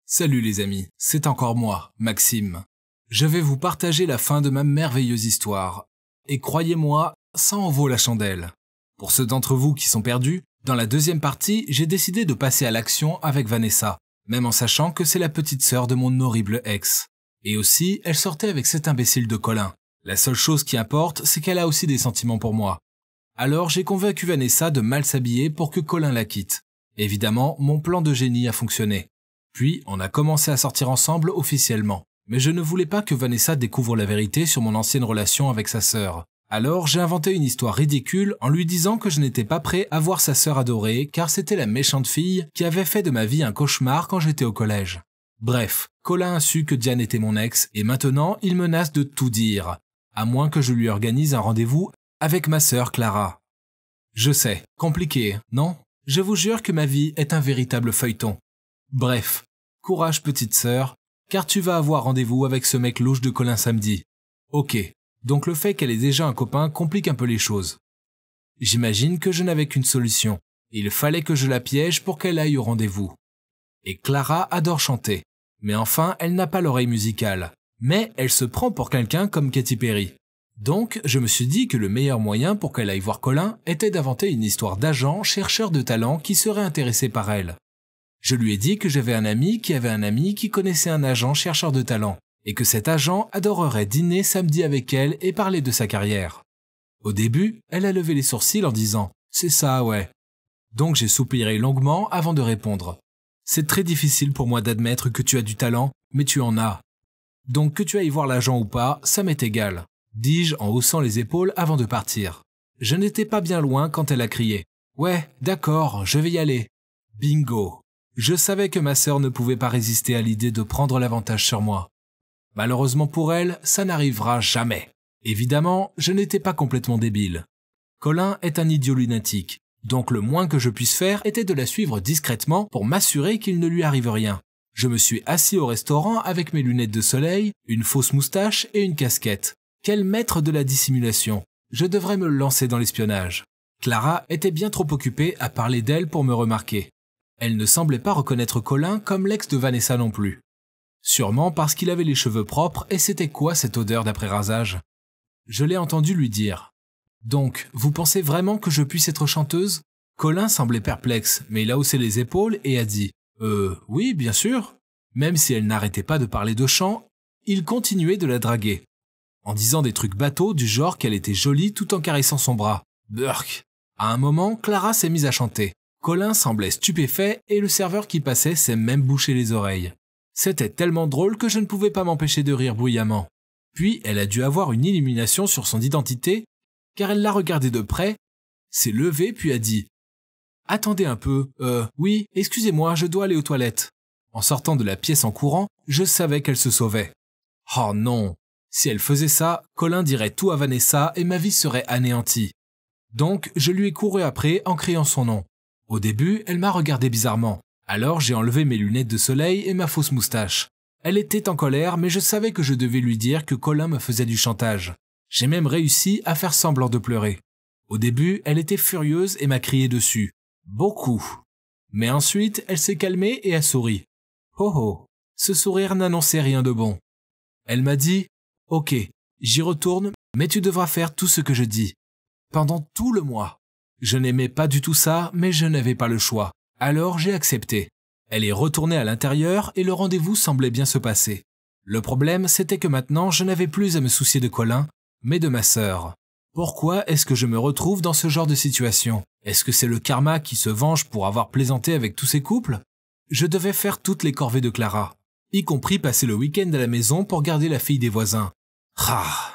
Salut les amis, c'est encore moi, Maxime. Je vais vous partager la fin de ma merveilleuse histoire. Et croyez-moi, ça en vaut la chandelle. Pour ceux d'entre vous qui sont perdus, dans la deuxième partie, j'ai décidé de passer à l'action avec Vanessa, même en sachant que c'est la petite sœur de mon horrible ex. Et aussi, elle sortait avec cet imbécile de Colin. La seule chose qui importe, c'est qu'elle a aussi des sentiments pour moi. Alors j'ai convaincu Vanessa de mal s'habiller pour que Colin la quitte. Évidemment, mon plan de génie a fonctionné. Puis, on a commencé à sortir ensemble officiellement. Mais je ne voulais pas que Vanessa découvre la vérité sur mon ancienne relation avec sa sœur. Alors, j'ai inventé une histoire ridicule en lui disant que je n'étais pas prêt à voir sa sœur adorée car c'était la méchante fille qui avait fait de ma vie un cauchemar quand j'étais au collège. Bref, Colin a su que Diane était mon ex et maintenant, il menace de tout dire. À moins que je lui organise un rendez-vous avec ma sœur Clara. Je sais, compliqué, non? Je vous jure que ma vie est un véritable feuilleton. Bref, courage petite sœur, car tu vas avoir rendez-vous avec ce mec louche de Colin samedi. Ok, donc le fait qu'elle ait déjà un copain complique un peu les choses. J'imagine que je n'avais qu'une solution. Il fallait que je la piège pour qu'elle aille au rendez-vous. Et Clara adore chanter, mais enfin elle n'a pas l'oreille musicale. Mais elle se prend pour quelqu'un comme Katy Perry. Donc, je me suis dit que le meilleur moyen pour qu'elle aille voir Colin était d'inventer une histoire d'agent chercheur de talent qui serait intéressé par elle. Je lui ai dit que j'avais un ami qui avait un ami qui connaissait un agent chercheur de talent, et que cet agent adorerait dîner samedi avec elle et parler de sa carrière. Au début, elle a levé les sourcils en disant « C'est ça, ouais ». Donc j'ai soupiré longuement avant de répondre. C'est très difficile pour moi d'admettre que tu as du talent, mais tu en as. Donc que tu ailles voir l'agent ou pas, ça m'est égal, dis-je en haussant les épaules avant de partir. Je n'étais pas bien loin quand elle a crié « Ouais, d'accord, je vais y aller ». Bingo. Je savais que ma sœur ne pouvait pas résister à l'idée de prendre l'avantage sur moi. Malheureusement pour elle, ça n'arrivera jamais. Évidemment, je n'étais pas complètement débile. Colin est un idiot lunatique, donc le moins que je puisse faire était de la suivre discrètement pour m'assurer qu'il ne lui arrive rien. Je me suis assis au restaurant avec mes lunettes de soleil, une fausse moustache et une casquette. Quel maître de la dissimulation! Je devrais me lancer dans l'espionnage. Clara était bien trop occupée à parler d'elle pour me remarquer. Elle ne semblait pas reconnaître Colin comme l'ex de Vanessa non plus. Sûrement parce qu'il avait les cheveux propres et c'était quoi cette odeur d'après-rasage? Je l'ai entendu lui dire. Donc, vous pensez vraiment que je puisse être chanteuse? Colin semblait perplexe, mais il a haussé les épaules et a dit « oui, bien sûr ». Même si elle n'arrêtait pas de parler de chant, il continuait de la draguer. En disant des trucs bateaux du genre qu'elle était jolie tout en caressant son bras. Burk. À un moment, Clara s'est mise à chanter. Colin semblait stupéfait et le serveur qui passait s'est même bouché les oreilles. C'était tellement drôle que je ne pouvais pas m'empêcher de rire bruyamment. Puis elle a dû avoir une illumination sur son identité, car elle l'a regardé de près, s'est levée puis a dit « Attendez un peu, oui, excusez-moi, je dois aller aux toilettes. » En sortant de la pièce en courant, je savais qu'elle se sauvait. Oh non! Si elle faisait ça, Colin dirait tout à Vanessa et ma vie serait anéantie. Donc je lui ai couru après en criant son nom. Au début, elle m'a regardé bizarrement. Alors j'ai enlevé mes lunettes de soleil et ma fausse moustache. Elle était en colère, mais je savais que je devais lui dire que Colin me faisait du chantage. J'ai même réussi à faire semblant de pleurer. Au début, elle était furieuse et m'a crié dessus. Beaucoup. Mais ensuite, elle s'est calmée et a souri. Oh oh, ce sourire n'annonçait rien de bon. Elle m'a dit « Ok, j'y retourne, mais tu devras faire tout ce que je dis. » Pendant tout le mois. Je n'aimais pas du tout ça, mais je n'avais pas le choix. Alors j'ai accepté. Elle est retournée à l'intérieur et le rendez-vous semblait bien se passer. Le problème, c'était que maintenant, je n'avais plus à me soucier de Colin, mais de ma sœur. Pourquoi est-ce que je me retrouve dans ce genre de situation? Est-ce que c'est le karma qui se venge pour avoir plaisanté avec tous ces couples? Je devais faire toutes les corvées de Clara, y compris passer le week-end à la maison pour garder la fille des voisins. Ah.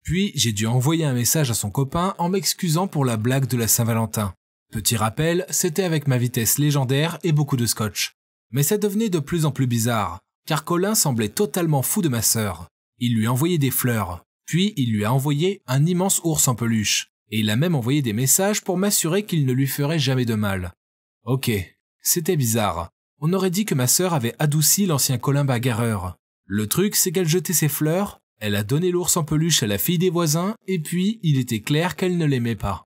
Puis, j'ai dû envoyer un message à son copain en m'excusant pour la blague de la Saint-Valentin. Petit rappel, c'était avec ma vitesse légendaire et beaucoup de scotch. Mais ça devenait de plus en plus bizarre, car Colin semblait totalement fou de ma sœur. Il lui envoyait des fleurs, puis il lui a envoyé un immense ours en peluche, et il a même envoyé des messages pour m'assurer qu'il ne lui ferait jamais de mal. Ok, c'était bizarre. On aurait dit que ma sœur avait adouci l'ancien Colin bagarreur. Le truc, c'est qu'elle jetait ses fleurs. Elle a donné l'ours en peluche à la fille des voisins et puis il était clair qu'elle ne l'aimait pas.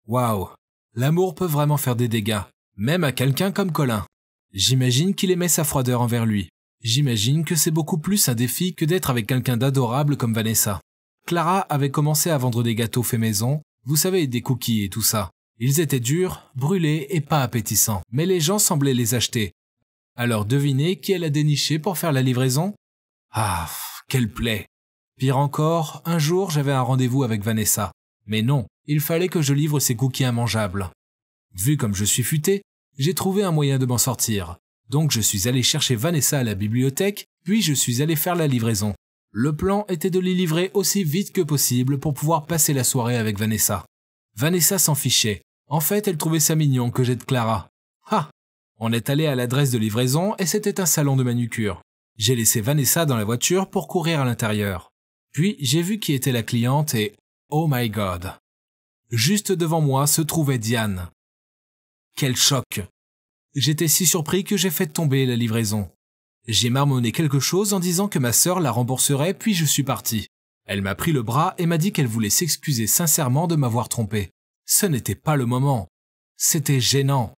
Waouh, l'amour peut vraiment faire des dégâts, même à quelqu'un comme Colin. J'imagine qu'il aimait sa froideur envers lui. J'imagine que c'est beaucoup plus un défi que d'être avec quelqu'un d'adorable comme Vanessa. Clara avait commencé à vendre des gâteaux faits maison, vous savez, des cookies et tout ça. Ils étaient durs, brûlés et pas appétissants, mais les gens semblaient les acheter. Alors devinez qui elle a déniché pour faire la livraison? Ah, quelle plaie! Pire encore, un jour j'avais un rendez-vous avec Vanessa. Mais non, il fallait que je livre ces cookies immangeables. Vu comme je suis futé, j'ai trouvé un moyen de m'en sortir. Donc je suis allé chercher Vanessa à la bibliothèque, puis je suis allé faire la livraison. Le plan était de les livrer aussi vite que possible pour pouvoir passer la soirée avec Vanessa. Vanessa s'en fichait. En fait, elle trouvait ça mignon que j'aide Clara. Ah! On est allé à l'adresse de livraison et c'était un salon de manucure. J'ai laissé Vanessa dans la voiture pour courir à l'intérieur. Puis j'ai vu qui était la cliente et oh my god! Juste devant moi se trouvait Diane. Quel choc! J'étais si surpris que j'ai fait tomber la livraison. J'ai marmonné quelque chose en disant que ma sœur la rembourserait, puis je suis parti. Elle m'a pris le bras et m'a dit qu'elle voulait s'excuser sincèrement de m'avoir trompé. Ce n'était pas le moment. C'était gênant.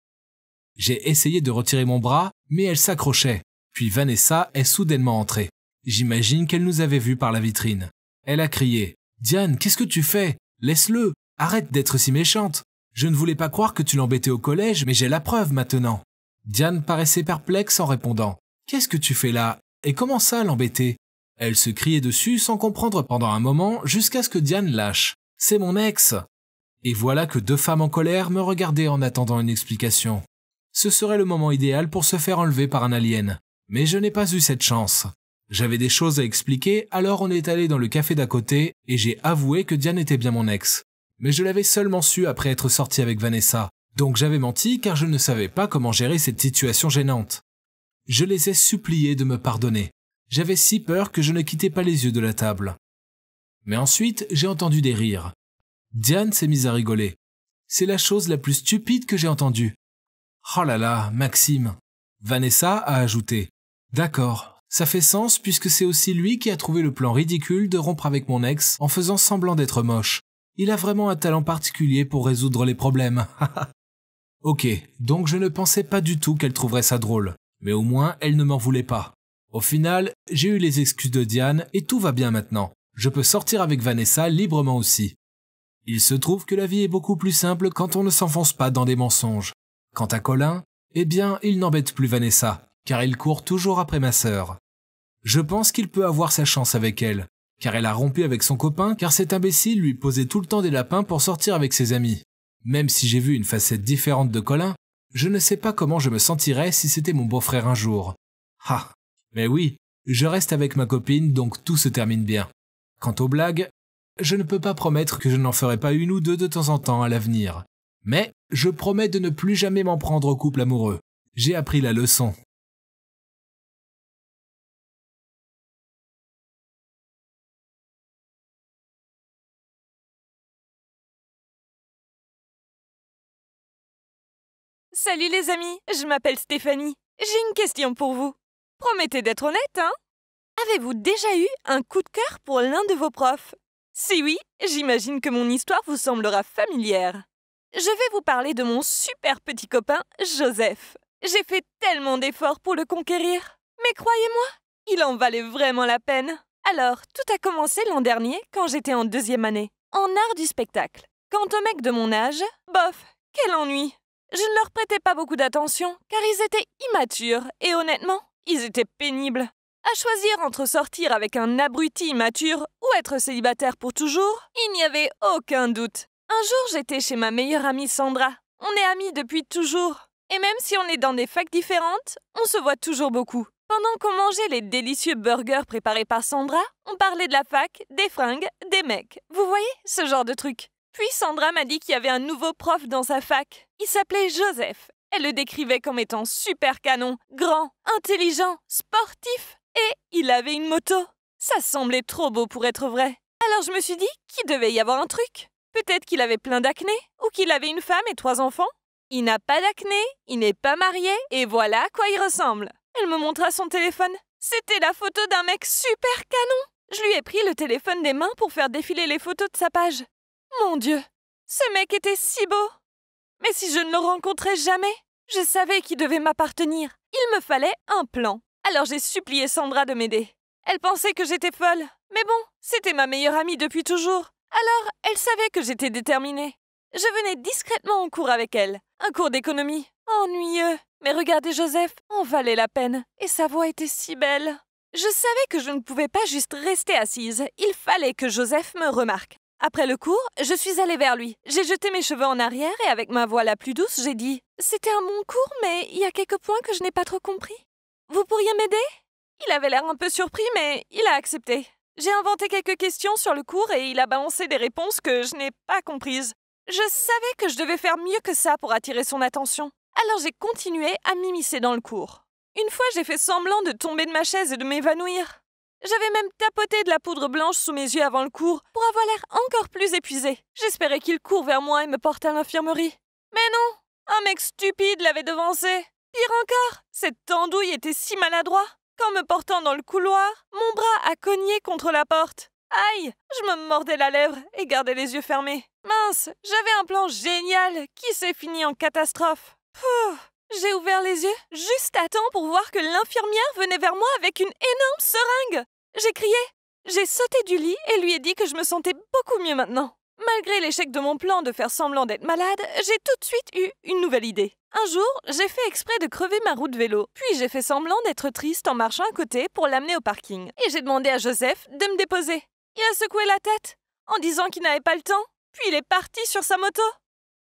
J'ai essayé de retirer mon bras, mais elle s'accrochait. Puis Vanessa est soudainement entrée. J'imagine qu'elle nous avait vus par la vitrine. Elle a crié « Diane, qu'est-ce que tu fais? Laisse-le! Arrête d'être si méchante! Je ne voulais pas croire que tu l'embêtais au collège, mais j'ai la preuve maintenant. » Diane paraissait perplexe en répondant « Qu'est-ce que tu fais là? Et comment ça l'embêter ?» Elle se criait dessus sans comprendre pendant un moment jusqu'à ce que Diane lâche. « C'est mon ex !» Et voilà que deux femmes en colère me regardaient en attendant une explication. Ce serait le moment idéal pour se faire enlever par un alien. Mais je n'ai pas eu cette chance. J'avais des choses à expliquer, alors on est allé dans le café d'à côté et j'ai avoué que Diane était bien mon ex. Mais je l'avais seulement su après être sorti avec Vanessa. Donc j'avais menti car je ne savais pas comment gérer cette situation gênante. Je les ai suppliés de me pardonner. J'avais si peur que je ne quittais pas les yeux de la table. Mais ensuite, j'ai entendu des rires. Diane s'est mise à rigoler. C'est la chose la plus stupide que j'ai entendue. Oh là là, Maxime. Vanessa a ajouté. D'accord, ça fait sens puisque c'est aussi lui qui a trouvé le plan ridicule de rompre avec mon ex en faisant semblant d'être moche. Il a vraiment un talent particulier pour résoudre les problèmes. Ok, donc je ne pensais pas du tout qu'elle trouverait ça drôle. Mais au moins, elle ne m'en voulait pas. Au final, j'ai eu les excuses de Diane et tout va bien maintenant. Je peux sortir avec Vanessa librement aussi. Il se trouve que la vie est beaucoup plus simple quand on ne s'enfonce pas dans des mensonges. Quant à Colin, eh bien, il n'embête plus Vanessa, car il court toujours après ma sœur. Je pense qu'il peut avoir sa chance avec elle, car elle a rompu avec son copain, car cet imbécile lui posait tout le temps des lapins pour sortir avec ses amis. Même si j'ai vu une facette différente de Colin, je ne sais pas comment je me sentirais si c'était mon beau-frère un jour. Ah, mais oui, je reste avec ma copine, donc tout se termine bien. Quant aux blagues, je ne peux pas promettre que je n'en ferai pas une ou deux de temps en temps à l'avenir. Mais je promets de ne plus jamais m'en prendre au couple amoureux. J'ai appris la leçon. Salut les amis, je m'appelle Stéphanie. J'ai une question pour vous. Promettez d'être honnête, hein? Avez-vous déjà eu un coup de cœur pour l'un de vos profs? Si oui, j'imagine que mon histoire vous semblera familière. Je vais vous parler de mon super petit copain, Joseph. J'ai fait tellement d'efforts pour le conquérir. Mais croyez-moi, il en valait vraiment la peine. Alors, tout a commencé l'an dernier, quand j'étais en 2e année, en art du spectacle. Quant aux mecs de mon âge, bof, quel ennui! Je ne leur prêtais pas beaucoup d'attention, car ils étaient immatures, et honnêtement, ils étaient pénibles. À choisir entre sortir avec un abruti immature ou être célibataire pour toujours, il n'y avait aucun doute. Un jour, j'étais chez ma meilleure amie Sandra. On est amis depuis toujours. Et même si on est dans des facs différentes, on se voit toujours beaucoup. Pendant qu'on mangeait les délicieux burgers préparés par Sandra, on parlait de la fac, des fringues, des mecs. Vous voyez, ce genre de truc. Puis Sandra m'a dit qu'il y avait un nouveau prof dans sa fac. Il s'appelait Joseph. Elle le décrivait comme étant super canon, grand, intelligent, sportif. Et il avait une moto. Ça semblait trop beau pour être vrai. Alors je me suis dit qu'il devait y avoir un truc. Peut-être qu'il avait plein d'acné, ou qu'il avait une femme et 3 enfants. Il n'a pas d'acné, il n'est pas marié, et voilà à quoi il ressemble. Elle me montra son téléphone. C'était la photo d'un mec super canon. Je lui ai pris le téléphone des mains pour faire défiler les photos de sa page. Mon Dieu, ce mec était si beau. Mais si je ne le rencontrais jamais, je savais qu'il devait m'appartenir. Il me fallait un plan. Alors j'ai supplié Sandra de m'aider. Elle pensait que j'étais folle. Mais bon, c'était ma meilleure amie depuis toujours. Alors, elle savait que j'étais déterminée. Je venais discrètement en cours avec elle. Un cours d'économie. Ennuyeux. Mais regardez Joseph, en valait la peine. Et sa voix était si belle. Je savais que je ne pouvais pas juste rester assise. Il fallait que Joseph me remarque. Après le cours, je suis allée vers lui. J'ai jeté mes cheveux en arrière et avec ma voix la plus douce, j'ai dit « C'était un bon cours, mais il y a quelques points que je n'ai pas trop compris. Vous pourriez m'aider ?» Il avait l'air un peu surpris, mais il a accepté. J'ai inventé quelques questions sur le cours et il a balancé des réponses que je n'ai pas comprises. Je savais que je devais faire mieux que ça pour attirer son attention. Alors j'ai continué à m'immiscer dans le cours. Une fois, j'ai fait semblant de tomber de ma chaise et de m'évanouir. J'avais même tapoté de la poudre blanche sous mes yeux avant le cours pour avoir l'air encore plus épuisé. J'espérais qu'il court vers moi et me porte à l'infirmerie. Mais non, un mec stupide l'avait devancé. Pire encore, cette andouille était si maladroit qu'en me portant dans le couloir, mon bras a cogné contre la porte. Aïe, je me mordais la lèvre et gardais les yeux fermés. Mince, j'avais un plan génial qui s'est fini en catastrophe. J'ai ouvert les yeux juste à temps pour voir que l'infirmière venait vers moi avec une énorme seringue. J'ai crié. J'ai sauté du lit et lui ai dit que je me sentais beaucoup mieux maintenant. Malgré l'échec de mon plan de faire semblant d'être malade, j'ai tout de suite eu une nouvelle idée. Un jour, j'ai fait exprès de crever ma roue de vélo, puis j'ai fait semblant d'être triste en marchant à côté pour l'amener au parking. Et j'ai demandé à Joseph de me déposer. Il a secoué la tête en disant qu'il n'avait pas le temps, puis il est parti sur sa moto.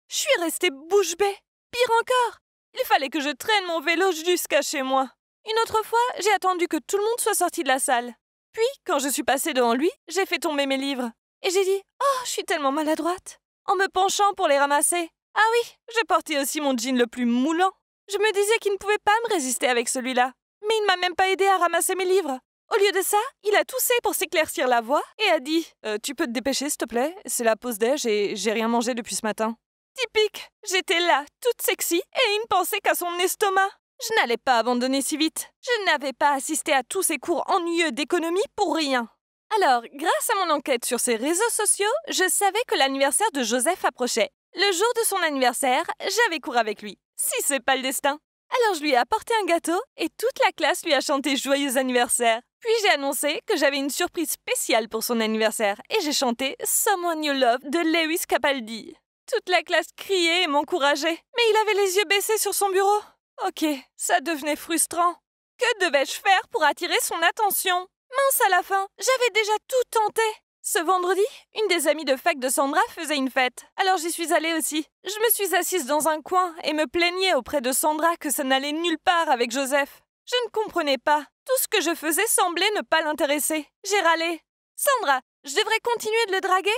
Je suis restée bouche bée. Pire encore, il fallait que je traîne mon vélo jusqu'à chez moi. Une autre fois, j'ai attendu que tout le monde soit sorti de la salle. Puis, quand je suis passée devant lui, j'ai fait tomber mes livres. Et j'ai dit « Oh, je suis tellement maladroite !» en me penchant pour les ramasser. Ah oui, je portais aussi mon jean le plus moulant. Je me disais qu'il ne pouvait pas me résister avec celui-là. Mais il ne m'a même pas aidé à ramasser mes livres. Au lieu de ça, il a toussé pour s'éclaircir la voix et a dit « Tu peux te dépêcher, s'il te plaît? C'est la pause déj et j'ai rien mangé depuis ce matin. » Typique. J'étais là, toute sexy, et il ne pensait qu'à son estomac. Je n'allais pas abandonner si vite. Je n'avais pas assisté à tous ces cours ennuyeux d'économie pour rien. Alors, grâce à mon enquête sur ses réseaux sociaux, je savais que l'anniversaire de Joseph approchait. Le jour de son anniversaire, j'avais cours avec lui. Si c'est pas le destin. Alors je lui ai apporté un gâteau et toute la classe lui a chanté joyeux anniversaire. Puis j'ai annoncé que j'avais une surprise spéciale pour son anniversaire et j'ai chanté Someone You Love de Lewis Capaldi. Toute la classe criait et m'encourageait, mais il avait les yeux baissés sur son bureau. Ok, ça devenait frustrant. Que devais-je faire pour attirer son attention? Mince à la fin, j'avais déjà tout tenté. Ce vendredi, une des amies de fac de Sandra faisait une fête. Alors j'y suis allée aussi. Je me suis assise dans un coin et me plaignais auprès de Sandra que ça n'allait nulle part avec Joseph. Je ne comprenais pas. Tout ce que je faisais semblait ne pas l'intéresser. J'ai râlé. Sandra, je devrais continuer de le draguer?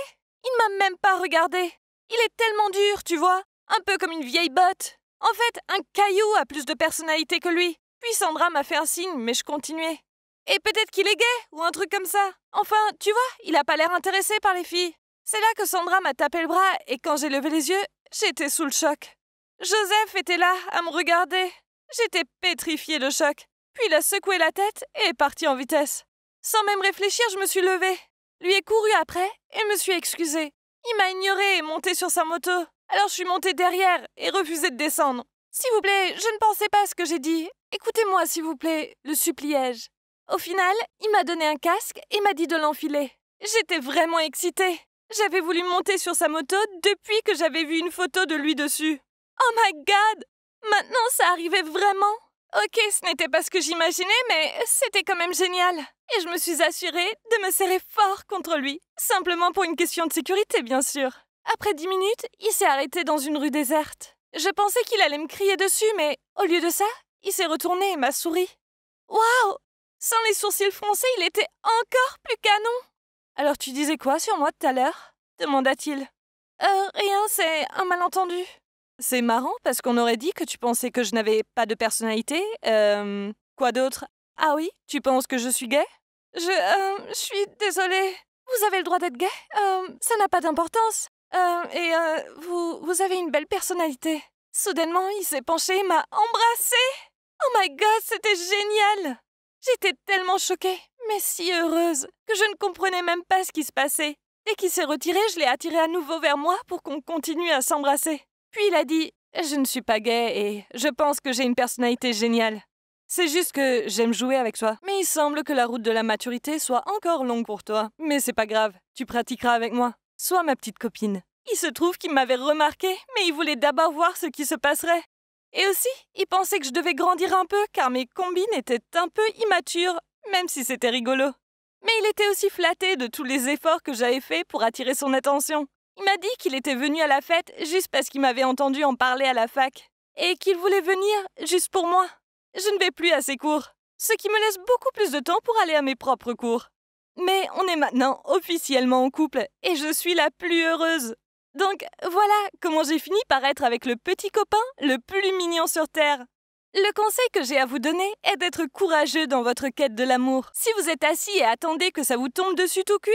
Il ne m'a même pas regardé. Il est tellement dur, tu vois. Un peu comme une vieille botte. En fait, un caillou a plus de personnalité que lui. Puis Sandra m'a fait un signe, mais je continuais. Et peut-être qu'il est gay, ou un truc comme ça. Enfin, tu vois, il a pas l'air intéressé par les filles. C'est là que Sandra m'a tapé le bras, et quand j'ai levé les yeux, j'étais sous le choc. Joseph était là, à me regarder. J'étais pétrifiée de choc. Puis il a secoué la tête et est parti en vitesse. Sans même réfléchir, je me suis levée. Lui ai couru après et me suis excusée. Il m'a ignorée et monté sur sa moto. Alors je suis montée derrière et refusé de descendre. S'il vous plaît, je ne pensais pas à ce que j'ai dit. Écoutez-moi, s'il vous plaît, le suppliai-je. Au final, il m'a donné un casque et m'a dit de l'enfiler. J'étais vraiment excitée. J'avais voulu monter sur sa moto depuis que j'avais vu une photo de lui dessus. Oh my God! Maintenant, ça arrivait vraiment. Ok, ce n'était pas ce que j'imaginais, mais c'était quand même génial. Et je me suis assurée de me serrer fort contre lui. Simplement pour une question de sécurité, bien sûr. Après 10 minutes, il s'est arrêté dans une rue déserte. Je pensais qu'il allait me crier dessus, mais au lieu de ça, il s'est retourné et m'a souri. Waouh! Sans les sourcils froncés, il était encore plus canon. Alors tu disais quoi sur moi tout à l'heure? Demanda-t-il. Rien, c'est un malentendu. C'est marrant parce qu'on aurait dit que tu pensais que je n'avais pas de personnalité. Quoi d'autre? Ah oui, tu penses que je suis gay? Je suis désolée. Vous avez le droit d'être gay? Ça n'a pas d'importance. Vous avez une belle personnalité. Soudainement, il s'est penché et m'a embrassée. Oh my God, c'était génial! J'étais tellement choquée, mais si heureuse, que je ne comprenais même pas ce qui se passait. Dès qu'il s'est retiré, je l'ai attiré à nouveau vers moi pour qu'on continue à s'embrasser. Puis il a dit « Je ne suis pas gay et je pense que j'ai une personnalité géniale. » C'est juste que j'aime jouer avec toi. Mais il semble que la route de la maturité soit encore longue pour toi. Mais c'est pas grave, tu pratiqueras avec moi. Sois ma petite copine. Il se trouve qu'il m'avait remarqué, mais il voulait d'abord voir ce qui se passerait. Et aussi, il pensait que je devais grandir un peu, car mes combines étaient un peu immatures, même si c'était rigolo. Mais il était aussi flatté de tous les efforts que j'avais faits pour attirer son attention. Il m'a dit qu'il était venu à la fête juste parce qu'il m'avait entendu en parler à la fac, et qu'il voulait venir juste pour moi. Je ne vais plus à ses cours, ce qui me laisse beaucoup plus de temps pour aller à mes propres cours. Mais on est maintenant officiellement en couple, et je suis la plus heureuse. Donc voilà comment j'ai fini par être avec le petit copain le plus mignon sur Terre. Le conseil que j'ai à vous donner est d'être courageux dans votre quête de l'amour. Si vous êtes assis et attendez que ça vous tombe dessus tout cuit,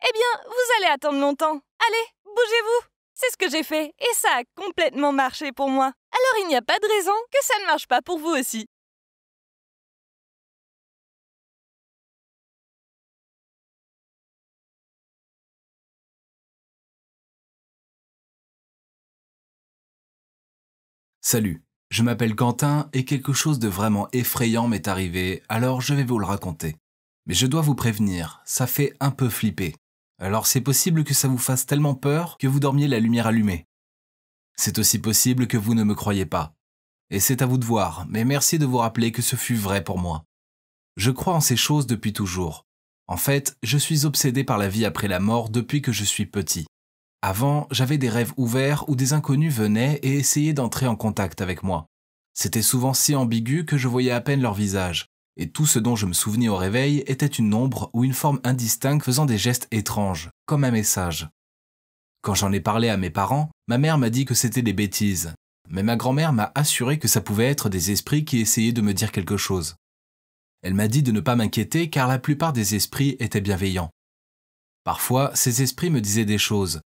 eh bien, vous allez attendre longtemps. Allez, bougez-vous. C'est ce que j'ai fait et ça a complètement marché pour moi. Alors il n'y a pas de raison que ça ne marche pas pour vous aussi. Salut, je m'appelle Quentin et quelque chose de vraiment effrayant m'est arrivé, alors je vais vous le raconter. Mais je dois vous prévenir, ça fait un peu flipper. Alors c'est possible que ça vous fasse tellement peur que vous dormiez la lumière allumée. C'est aussi possible que vous ne me croyez pas. Et c'est à vous de voir, mais merci de vous rappeler que ce fut vrai pour moi. Je crois en ces choses depuis toujours. En fait, je suis obsédé par la vie après la mort depuis que je suis petit. Avant, j'avais des rêves ouverts où des inconnus venaient et essayaient d'entrer en contact avec moi. C'était souvent si ambigu que je voyais à peine leur visage, et tout ce dont je me souvenais au réveil était une ombre ou une forme indistincte faisant des gestes étranges, comme un message. Quand j'en ai parlé à mes parents, ma mère m'a dit que c'était des bêtises, mais ma grand-mère m'a assuré que ça pouvait être des esprits qui essayaient de me dire quelque chose. Elle m'a dit de ne pas m'inquiéter car la plupart des esprits étaient bienveillants. Parfois, ces esprits me disaient des choses.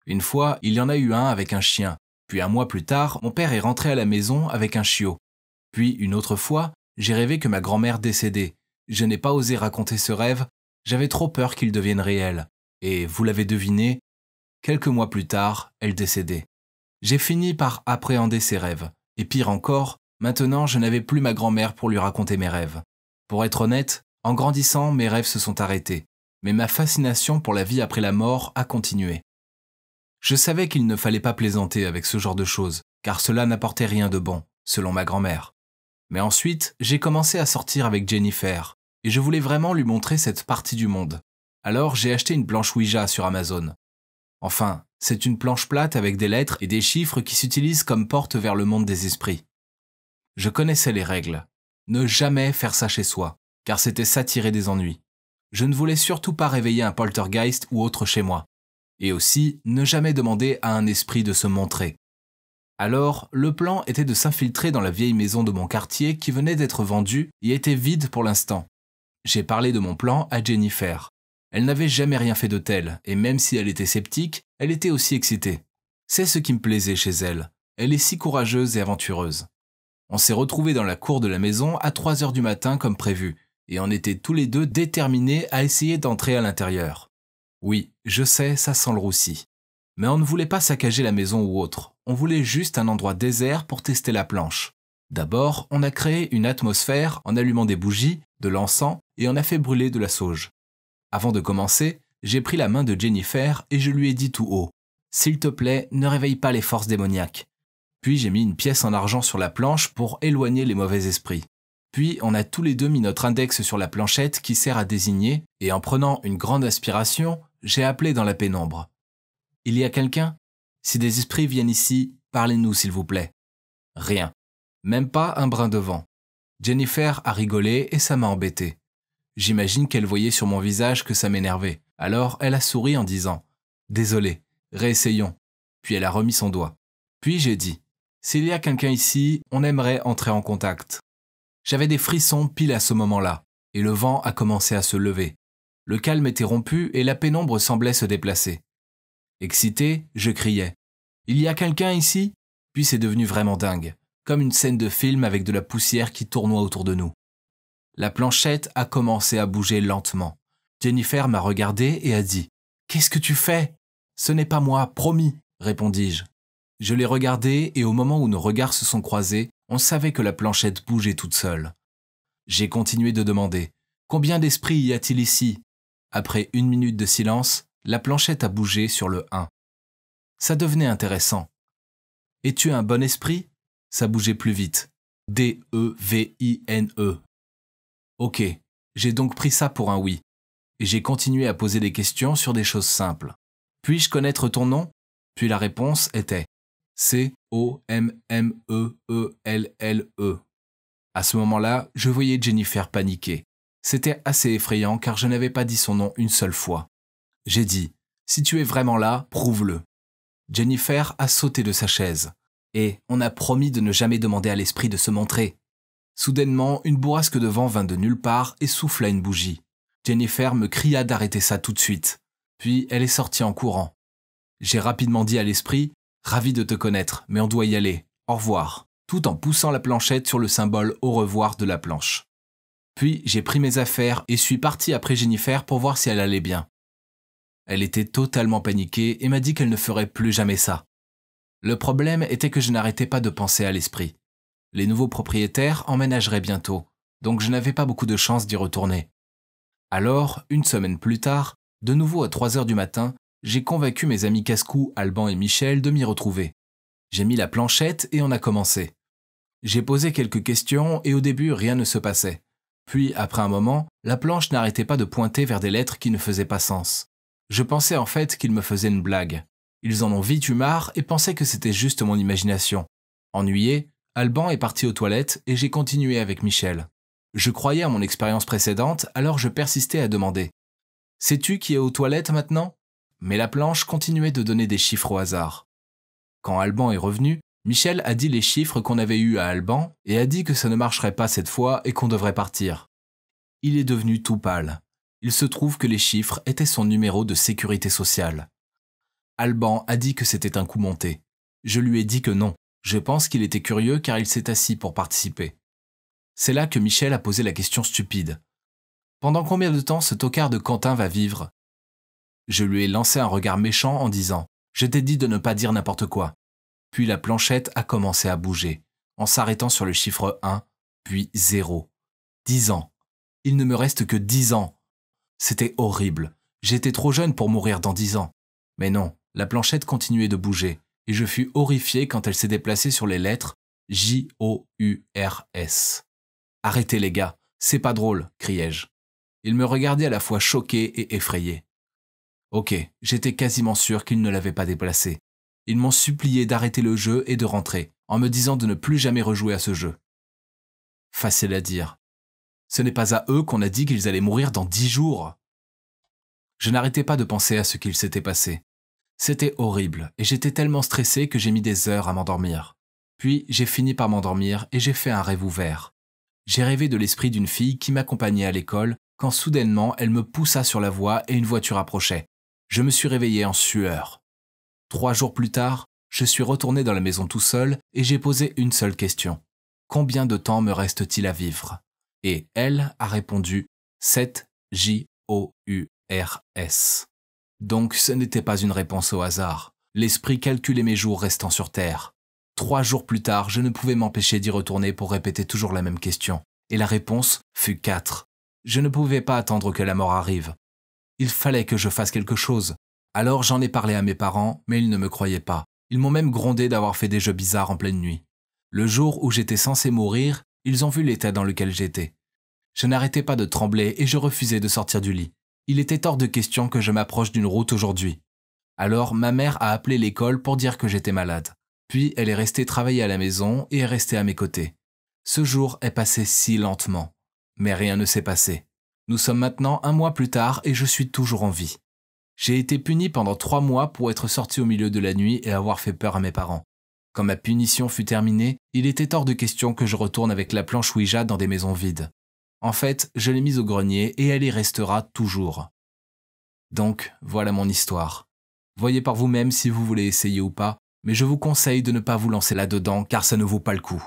Une fois, il y en a eu un avec un chien. Puis un mois plus tard, mon père est rentré à la maison avec un chiot. Puis une autre fois, j'ai rêvé que ma grand-mère décédait. Je n'ai pas osé raconter ce rêve, j'avais trop peur qu'il devienne réel. Et vous l'avez deviné, quelques mois plus tard, elle décédait. J'ai fini par appréhender ces rêves. Et pire encore, maintenant je n'avais plus ma grand-mère pour lui raconter mes rêves. Pour être honnête, en grandissant, mes rêves se sont arrêtés. Mais ma fascination pour la vie après la mort a continué. Je savais qu'il ne fallait pas plaisanter avec ce genre de choses, car cela n'apportait rien de bon, selon ma grand-mère. Mais ensuite, j'ai commencé à sortir avec Jennifer, et je voulais vraiment lui montrer cette partie du monde. Alors j'ai acheté une planche Ouija sur Amazon. Enfin, c'est une planche plate avec des lettres et des chiffres qui s'utilisent comme porte vers le monde des esprits. Je connaissais les règles. Ne jamais faire ça chez soi, car c'était s'attirer des ennuis. Je ne voulais surtout pas réveiller un poltergeist ou autre chez moi. Et aussi, ne jamais demander à un esprit de se montrer. Alors, le plan était de s'infiltrer dans la vieille maison de mon quartier qui venait d'être vendue et était vide pour l'instant. J'ai parlé de mon plan à Jennifer. Elle n'avait jamais rien fait de tel, et même si elle était sceptique, elle était aussi excitée. C'est ce qui me plaisait chez elle. Elle est si courageuse et aventureuse. On s'est retrouvés dans la cour de la maison à 3 heures du matin comme prévu, et on était tous les deux déterminés à essayer d'entrer à l'intérieur. Oui, je sais, ça sent le roussi. Mais on ne voulait pas saccager la maison ou autre, on voulait juste un endroit désert pour tester la planche. D'abord, on a créé une atmosphère en allumant des bougies, de l'encens et on a fait brûler de la sauge. Avant de commencer, j'ai pris la main de Jennifer et je lui ai dit tout haut « S'il te plaît, ne réveille pas les forces démoniaques ». Puis j'ai mis une pièce en argent sur la planche pour éloigner les mauvais esprits. Puis on a tous les deux mis notre index sur la planchette qui sert à désigner et en prenant une grande inspiration, j'ai appelé dans la pénombre. « Il y a quelqu'un ? Si des esprits viennent ici, parlez-nous s'il vous plaît. » Rien. Même pas un brin de vent. Jennifer a rigolé et ça m'a embêté. J'imagine qu'elle voyait sur mon visage que ça m'énervait. Alors elle a souri en disant « Désolé, réessayons. » Puis elle a remis son doigt. Puis j'ai dit « S'il y a quelqu'un ici, on aimerait entrer en contact. » J'avais des frissons pile à ce moment-là, et le vent a commencé à se lever. Le calme était rompu et la pénombre semblait se déplacer. Excité, je criais « Il y a quelqu'un ici ?» Puis c'est devenu vraiment dingue, comme une scène de film avec de la poussière qui tournoie autour de nous. La planchette a commencé à bouger lentement. Jennifer m'a regardé et a dit « Qu'est-ce que tu fais ?»« Ce n'est pas moi, promis, répondis-je. Je l'ai regardée et au moment où nos regards se sont croisés, on savait que la planchette bougeait toute seule. J'ai continué de demander « Combien d'esprits y a-t-il ici ?» Après 1 minute de silence, la planchette a bougé sur le 1. Ça devenait intéressant. « Es-tu un bon esprit ?» Ça bougeait plus vite. D-E-V-I-N-E. Ok, j'ai donc pris ça pour un oui. Et j'ai continué à poser des questions sur des choses simples. Puis-je connaître ton nom ? Puis la réponse était C-O-M-M-E-E-L-L-E. À ce moment-là, je voyais Jennifer paniquer. C'était assez effrayant car je n'avais pas dit son nom une seule fois. J'ai dit « Si tu es vraiment là, prouve-le ». Jennifer a sauté de sa chaise. Et on a promis de ne jamais demander à l'esprit de se montrer. Soudainement, une bourrasque de vent vint de nulle part et souffla une bougie. Jennifer me cria d'arrêter ça tout de suite. Puis elle est sortie en courant. J'ai rapidement dit à l'esprit « Ravi de te connaître, mais on doit y aller. Au revoir », tout en poussant la planchette sur le symbole « Au revoir » de la planche. Puis j'ai pris mes affaires et suis parti après Jennifer pour voir si elle allait bien. Elle était totalement paniquée et m'a dit qu'elle ne ferait plus jamais ça. Le problème était que je n'arrêtais pas de penser à l'esprit. Les nouveaux propriétaires emménageraient bientôt, donc je n'avais pas beaucoup de chance d'y retourner. Alors, 1 semaine plus tard, de nouveau à 3 heures du matin, j'ai convaincu mes amis casse-cou Alban et Michel de m'y retrouver. J'ai mis la planchette et on a commencé. J'ai posé quelques questions et au début rien ne se passait. Puis, après un moment, la planche n'arrêtait pas de pointer vers des lettres qui ne faisaient pas sens. Je pensais en fait qu'ils me faisaient une blague. Ils en ont vite eu marre et pensaient que c'était juste mon imagination. Ennuyé, Alban est parti aux toilettes et j'ai continué avec Michel. Je croyais à mon expérience précédente, alors je persistais à demander « Sais-tu qui est aux toilettes maintenant ?» Mais la planche continuait de donner des chiffres au hasard. Quand Alban est revenu, Michel a dit les chiffres qu'on avait eus à Alban et a dit que ça ne marcherait pas cette fois et qu'on devrait partir. Il est devenu tout pâle. Il se trouve que les chiffres étaient son numéro de sécurité sociale. Alban a dit que c'était un coup monté. Je lui ai dit que non. Je pense qu'il était curieux car il s'est assis pour participer. C'est là que Michel a posé la question stupide. « Pendant combien de temps ce tocard de Quentin va vivre ?» Je lui ai lancé un regard méchant en disant « Je t'ai dit de ne pas dire n'importe quoi ». Puis la planchette a commencé à bouger, en s'arrêtant sur le chiffre 1, puis 0. 10 ans. Il ne me reste que 10 ans. C'était horrible. J'étais trop jeune pour mourir dans 10 ans. Mais non. La planchette continuait de bouger, et je fus horrifié quand elle s'est déplacée sur les lettres J-O-U-R-S. « Arrêtez les gars, c'est pas drôle » criai-je. Ils me regardaient à la fois choqués et effrayés. Ok, j'étais quasiment sûr qu'ils ne l'avaient pas déplacée. Ils m'ont supplié d'arrêter le jeu et de rentrer, en me disant de ne plus jamais rejouer à ce jeu. Facile à dire. Ce n'est pas à eux qu'on a dit qu'ils allaient mourir dans 10 jours. Je n'arrêtais pas de penser à ce qu'il s'était passé. C'était horrible et j'étais tellement stressé que j'ai mis des heures à m'endormir. Puis j'ai fini par m'endormir et j'ai fait un rêve ouvert. J'ai rêvé de l'esprit d'une fille qui m'accompagnait à l'école quand soudainement elle me poussa sur la voie et une voiture approchait. Je me suis réveillé en sueur. 3 jours plus tard, je suis retourné dans la maison tout seul et j'ai posé une seule question. Combien de temps me reste-t-il à vivre ? Et elle a répondu 7 J-O-U-R-S. Donc ce n'était pas une réponse au hasard. L'esprit calculait mes jours restant sur Terre. 3 jours plus tard, je ne pouvais m'empêcher d'y retourner pour répéter toujours la même question. Et la réponse fut 4. Je ne pouvais pas attendre que la mort arrive. Il fallait que je fasse quelque chose. Alors j'en ai parlé à mes parents, mais ils ne me croyaient pas. Ils m'ont même grondé d'avoir fait des jeux bizarres en pleine nuit. Le jour où j'étais censé mourir, ils ont vu l'état dans lequel j'étais. Je n'arrêtais pas de trembler et je refusais de sortir du lit. Il était hors de question que je m'approche d'une route aujourd'hui. Alors ma mère a appelé l'école pour dire que j'étais malade. Puis elle est restée travailler à la maison et est restée à mes côtés. Ce jour est passé si lentement. Mais rien ne s'est passé. Nous sommes maintenant 1 mois plus tard et je suis toujours en vie. J'ai été puni pendant 3 mois pour être sorti au milieu de la nuit et avoir fait peur à mes parents. Quand ma punition fut terminée, il était hors de question que je retourne avec la planche Ouija dans des maisons vides. En fait, je l'ai mise au grenier et elle y restera toujours. Donc, voilà mon histoire. Voyez par vous-même si vous voulez essayer ou pas, mais je vous conseille de ne pas vous lancer là-dedans car ça ne vaut pas le coup.